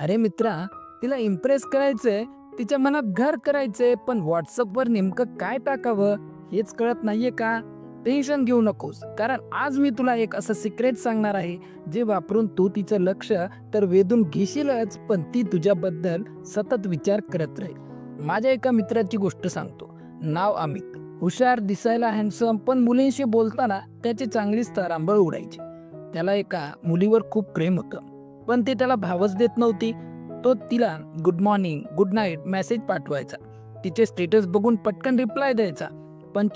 अरे मित्रा, तिला इम्प्रेस करायचंय, तिच्या मनात घर करायचंय, पण व्हॉट्सअपवर नेमकं काय टाकावं हेच कळत नाहीये का? टेन्शन घेऊ नकोस, कारण आज मी तुला एक असं सिक्रेट सांगणार आहे, जे वापरून तू तिचं लक्ष तर वेधून घेशीलच, पण ती तुझ्याबद्दल सतत विचार करत राहील. माझ्या एका मित्राची गोष्ट सांगतो. नाव अमित. हुशार, दिसायला हँडसम, पण मुलींशी बोलताना त्याची चांगलीच तारांबळ उडायची. त्याला एका मुलीवर खूप प्रेम होतं, पण ती त्याला भावच देत नव्हती. तो तिला good morning, good night message पाठवायचा. तिचे स्टेटस बघून पटकन रिप्लाय द्यायचा, पण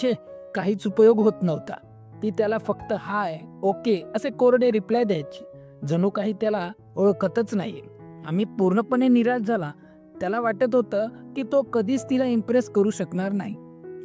काहीच उपयोग होत नव्हता. ती त्याला फक्त हाय, ओके असे कोरडे रिप्लाय द्यायची, जणू काही त्याला ओळखतच नाहीये. आम्ही पूर्णपणे निराश झाला. त्याला वाटत होतं की तो कधीच तिला इम्प्रेस करू शकणार नाही.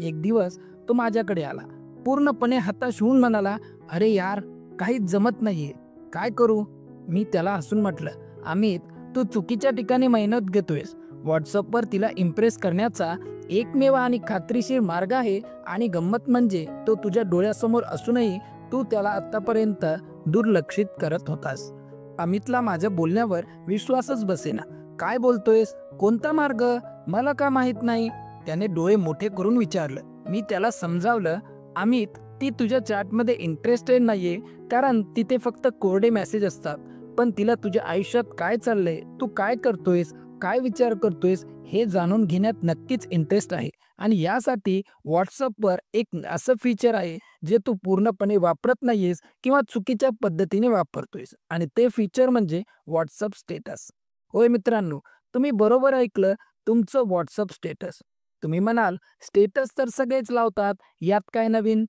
एक दिवस तो माझ्याकडे आला, पूर्णपणे हताश होऊन म्हणाला, अरे यार, काहीच जमत नाहीये, काय करू? मी त्याला हसून म्हटलं, अमित, तू चुकीच्या ठिकाणी मेहनत घेतोयस. व्हॉट्सअपवर तिला इम्प्रेस करण्याचा एकमेव आणि खात्रीशीर मार्ग आहे, आणि गंमत म्हणजे तो तुझ्या डोळ्यासमोर असूनही तू त्याला आतापर्यंत दुर्लक्षित करत होतास. अमितला माझ्या बोलण्यावर विश्वासच बसेना. काय बोलतोयस? कोणता मार्ग? मला का माहित नाही? त्याने डोळे मोठे करून विचारलं. मी त्याला समजावलं, अमित, ती तुझ्या चॅटमध्ये इंटरेस्टेड नाहीये, कारण तिथे फक्त कोरडे मेसेज असतात. पण तिला तुझ्या आयुष्यात काय चाललंय, तू काय करतोयस, काय विचार करतोयस हे जाणून घेण्यात नक्कीच इंटरेस्ट आहे. आणि यासाठी व्हॉट्सअपवर एक असं फीचर आहे, जे तू पूर्णपणे वापरत नाहीयेस किंवा चुकीच्या पद्धतीने वापरतोयस, आणि ते फीचर म्हणजे व्हॉट्सअप स्टेटस. होय मित्रांनो, तुम्ही बरोबर ऐकलं, तुमचं व्हॉट्सअप स्टेटस. तुम्ही म्हणाल, स्टेटस तर सगळेच लावतात, यात काय नवीन?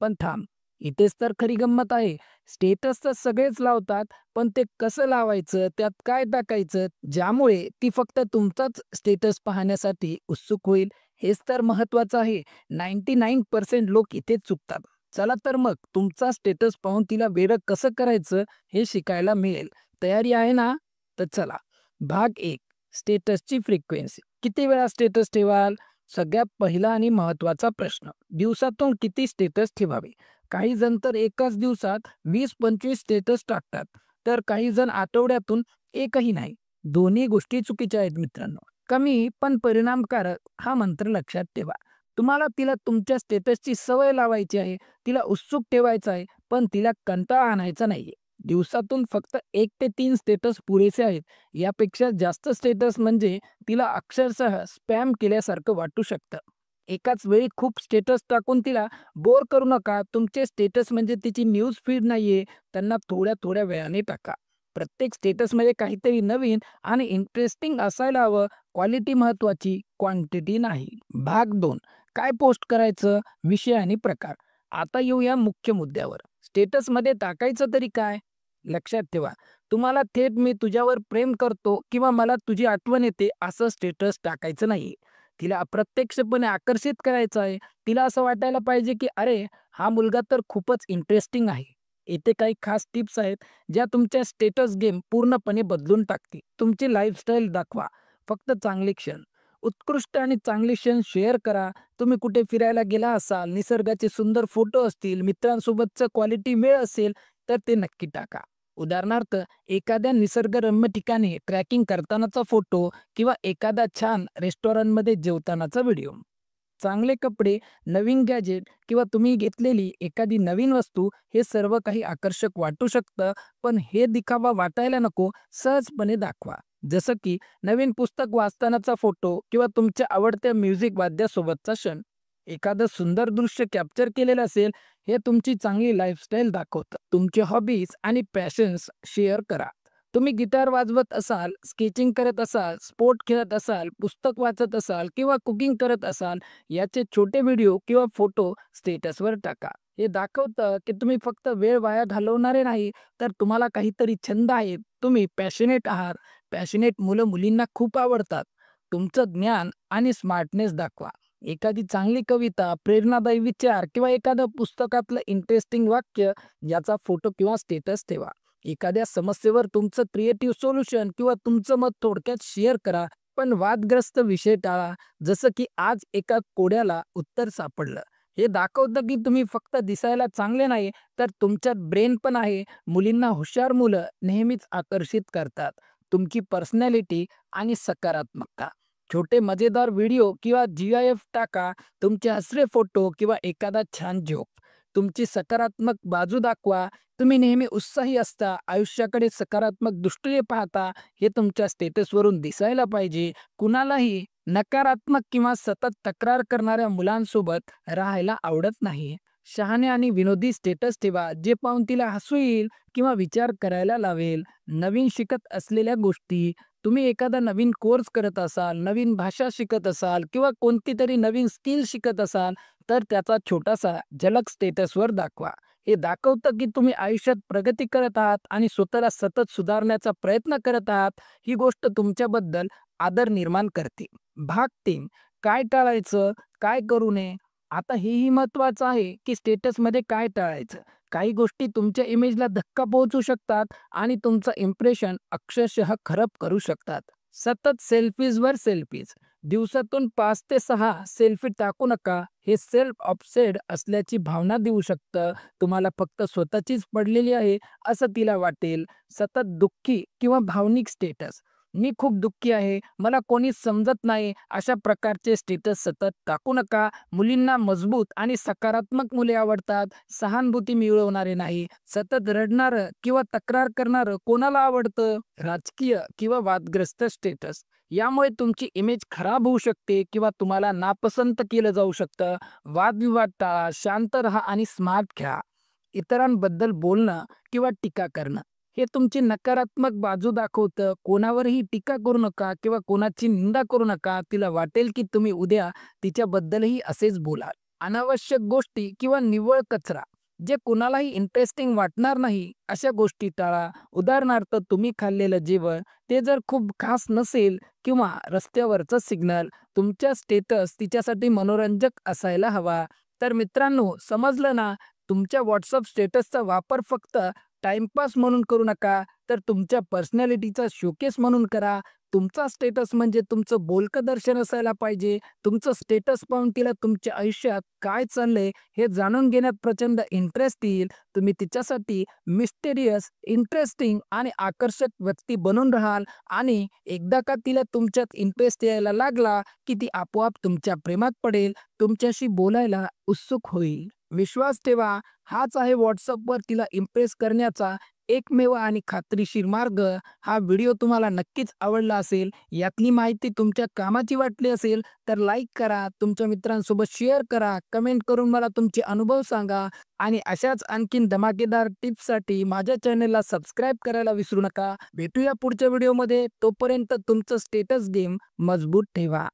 पण थांब, इथेच तर खरी गंमत आहे. स्टेटस तर सगळेच लावतात, पण ते कसं लावायचं, त्यात काय टाकायचं, ज्यामुळे ती फक्त तुमचाच स्टेटस पाहण्यासाठी उत्सुक होईल, हेच तर महत्त्वाचं आहे. 99% लोक इथेच चुकतात. चला तर मग तुमचा स्टेटस पाहून तिला वेडं कसं करायचं हे शिकायला मिळेल. तयारी आहे ना? तर चला. भाग 1. स्टेटसची फ्रिक्वेन्सी. किती वेळा स्टेटस ठेवाल? सगळ्यात पहिला आणि महत्त्वाचा प्रश्न. दिवसातून किती स्टेटस ठेवावे? काही जण तर एकाच दिवसात 20-25 स्टेटस टाकतात, तर काही जण आठवड्यातून एकही नाही. दोन्ही गोष्टी चुकीच्या आहेत मित्रांनो. कमी पण परिणामकारक हा मंत्र लक्षात ठेवा. तुम्हाला तिला तुमच्या स्टेटसची सवय लावायची आहे, तिला उत्सुक ठेवायचं आहे, पण तिला कंटाळा आणायचा नाहीये. दिवसातून फक्त 1 ते 3 स्टेटस पुरेसे आहेत. यापेक्षा जास्त स्टेटस म्हणजे तिला अक्षरशः स्पॅम केल्यासारखं वाटू शकतं. एकाच वेळी खूप स्टेटस टाकून तिला बोर करू नका. तुमचे स्टेटस म्हणजे तिची न्यूज फीड नाहीये. त्यांना थोड्या-थोड्या वेळाने टाका. प्रत्येक स्टेटसमध्ये काहीतरी नवीन आणि इंटरेस्टिंग असायला हवं. क्वालिटी महत्त्वाची, क्वांटिटी नाही. भाग 2. काय पोस्ट करायचं? विषय आणि प्रकार. आता येऊया मुख्य मुद्द्यावर. स्टेटसमध्ये टाकायचं तरी काय? लक्षात ठेवा, तुम्हाला थेट "मी तुझ्यावर प्रेम करतो" किंवा "मला तुझी आठवण येते" असं स्टेटस टाकायचं नाही. तिला अप्रत्यक्षपणे आकर्षित करायचं आहे. तिला असं वाटायला पाहिजे की "अरे, हा मुलगा तर खूपच इंटरेस्टिंग आहे." इथे काही खास टिप्स आहेत, ज्या तुमच्या स्टेटस गेम पूर्णपणे बदलून टाकतील. तुमची लाईफस्टाईल दाखवा, फक्त चांगले क्षण. उत्कृष्ट आणि चांगले क्षण शेअर करा. तुम्ही कुठे फिरायला गेला असाल, निसर्गाचे सुंदर फोटो असतील, मित्रांसोबतचं क्वालिटी वेळ असेल, तर ते नक्की टाका. उदाहरणार्थ, एखाद्या निसर्गरम्य ठिकाणी ट्रॅकिंग करतानाचा फोटो किंवा एखादा छान रेस्टॉरंटमध्ये जेवतानाचा व्हिडिओ. चांगले कपडे, नवीन गॅजेट किंवा तुम्ही घेतलेली एखादी नवीन वस्तू, हे सर्व काही आकर्षक वाटू शकतं, पण हे दिखावा वाटायला नको. सहजपणे दाखवा. जसं की नवीन पुस्तक वाचतानाचा फोटो किंवा तुमच्या आवडत्या म्युझिक वाद्यासोबतचा क्षण. एखादं सुंदर दृश्य कॅप्चर केलेलं असेल, हे तुमची चांगली लाईफस्टाईल दाखवतं. तुमचे हॉबीज आणि पॅशन्स शेअर करा. तुम्ही गिटार वाजवत असाल, स्केचिंग करत असाल, स्पोर्ट खेळत असाल, पुस्तक वाचत असाल किंवा कुकिंग करत असाल, याचे छोटे व्हिडिओ किंवा फोटो स्टेटसवर टाका. हे दाखवतं की तुम्ही फक्त वेळ वाया घालवणारे नाही, तर तुम्हाला काहीतरी छंद आहे. तुम्ही पॅशनेट आहात. पॅशनेट मुलं-मुलींना खूप आवडतात. तुमचं ज्ञान आणि स्मार्टनेस दाखवा. एखादी चांगली कविता, प्रेरणादायी विचार किंवा एखादं पुस्तकातलं इंटरेस्टिंग वाक्य, याचा फोटो किंवा स्टेटस ठेवा. एखाद्या समस्येवर तुमचं क्रिएटिव्ह सोल्युशन किंवा तुमचं मत थोडक्यात शेअर करा, पण वादग्रस्त विषय टाळा. जसं की आज एका कोड्याला उत्तर सापडलं. हे दाखवतं की तुम्ही फक्त दिसायला चांगले नाही, तर तुमच्यात ब्रेन पण आहे. मुलींना हुशार मुलं नेहमीच आकर्षित करतात. तुमची पर्सनॅलिटी आणि सकारात्मकता. छोटे मजेदार व्हिडिओ किंवा GIF टाका, तुमचे हसरे फोटो किंवा एखादा छान जोक. तुमची सकारात्मक बाजू दाखवा. तुम्ही नेहमी उत्साही असता, आयुष्याकडे सकारात्मक दृष्टीने पाहता, हे तुमच्या स्टेटसवरून दिसायला पाहिजे. कुणालाही नकारात्मक किंवा सतत तक्रार करणाऱ्या मुलांसोबत राहायला आवडत नाही. शहाणे आणि विनोदी स्टेटस ठेवा, जे पाहून तिला हसू येईल किंवा विचार करायला लावेल. नवीन शिकत असलेल्या गोष्टी, तुम्ही एखादा नवीन कोर्स करत असाल, नवीन भाषा शिकत असाल किंवा कोणती तरी नवीन स्किल शिकत असाल, तर त्याचा छोटासा झलक स्टेटसवर दाखवा. हे दाखवतं की तुम्ही आयुष्यात प्रगती करत आहात आणि स्वतःला सतत सुधारण्याचा प्रयत्न करत आहात. ही गोष्ट तुमच्याबद्दल आदर निर्माण करते. भाग 3, काय टाळायचं, काय करू नये. आता हेही महत्त्वाचं आहे की स्टेटसमध्ये काय टाळायचं. काही गोष्टी तुमच्या इमेजला धक्का पोहोचू शकतात आणि तुमचं इम्प्रेशन अक्षरशः खराब करू शकतात. सतत सेल्फीजवर सेल्फीज. दिवसातून 5 ते 6 सेल्फी टाकू नका. हे सेल्फ ऑब्सेस्ड असल्याची भावना देऊ शकतं. तुम्हाला फक्त स्वतःचीच पडलेली आहे असं तिला वाटेल. सतत दुःखी किंवा भावनिक स्टेटस. मी खूप दुःखी आहे, मला कोणीच समजत नाही, अशा प्रकारचे स्टेटस सतत टाकू नका. मुलींना मजबूत आणि सकारात्मक मुले आवडतात, सहानुभूती मिळवणारे नाही. सतत रडणारं किंवा तक्रार करणारं कोणाला आवडतं? राजकीय किंवा वादग्रस्त स्टेटस. यामुळे तुमची इमेज खराब होऊ शकते किंवा तुम्हाला नापसंत केलं जाऊ शकतं. वादविवाद टाळा, शांत राहा आणि स्मार्ट खेळा. इतरांबद्दल बोलणं किंवा टीका करणं हे तुमची नकारात्मक बाजू दाखवतं. कोणावरही टीका करू नका किंवा कोणाची निंदा करू नका. तिला वाटेल की तुम्ही उद्या तिच्याबद्दलही असेच बोलाल. अनावश्यक गोष्टी किंवा निव्वळ कचरा, जे कुणालाही इंटरेस्टिंग वाटणार नाही, अशा गोष्टी टाळा. उदाहरणार्थ, तुम्ही खाल्लेलं जेवण ते जर खूप खास नसेल किंवा रस्त्यावरचं सिग्नल, तुमच्या स्टेटस तिच्यासाठी मनोरंजक असायला हवा. तर मित्रांनो, समजलं ना? तुमच्या WhatsApp स्टेटसचा वापर फक्त टाईमपास म्हणून करू नका, तर तुमच्या पर्सनॅलिटीचा शोकेस म्हणून करा. तुमचा स्टेटस म्हणजे तुमचं बोलकं दर्शन असायला पाहिजे. तुमचं स्टेटस पाहून तिला तुमच्या आयुष्यात काय चाललंय हे जाणून घेण्यात प्रचंड इंटरेस्ट येईल. तुम्ही तिच्यासाठी मिस्टेरियस, इंटरेस्टिंग आणि आकर्षक व्यक्ती बनून राहाल आणि एकदा का तिला तुमच्यात इंटरेस्ट यायला लागला, की ती आपोआप तुमच्या प्रेमात पडेल, तुमच्याशी बोलायला उत्सुक होईल. विश्वास ठेवा, हाच आहे WhatsAppवर तिला इम्प्रेस करण्याचा एकमेव आणि खात्रीशीर मार्ग. हा व्हिडिओ तुम्हाला नक्कीच आवडला असेल. यातली माहिती तुमच्या कामाची वाटली असेल तर लाईक करा, तुमच्या मित्रांसोबत शेअर करा, कमेंट करून मला तुमचे अनुभव सांगा आणि अशाच आणखीन धमाकेदार टिप्ससाठी माझ्या चॅनलला सबस्क्राईब करायला विसरू नका. भेटूया पुढच्या व्हिडिओमध्ये. तोपर्यंत तुमचं स्टेटस गेम मजबूत ठेवा.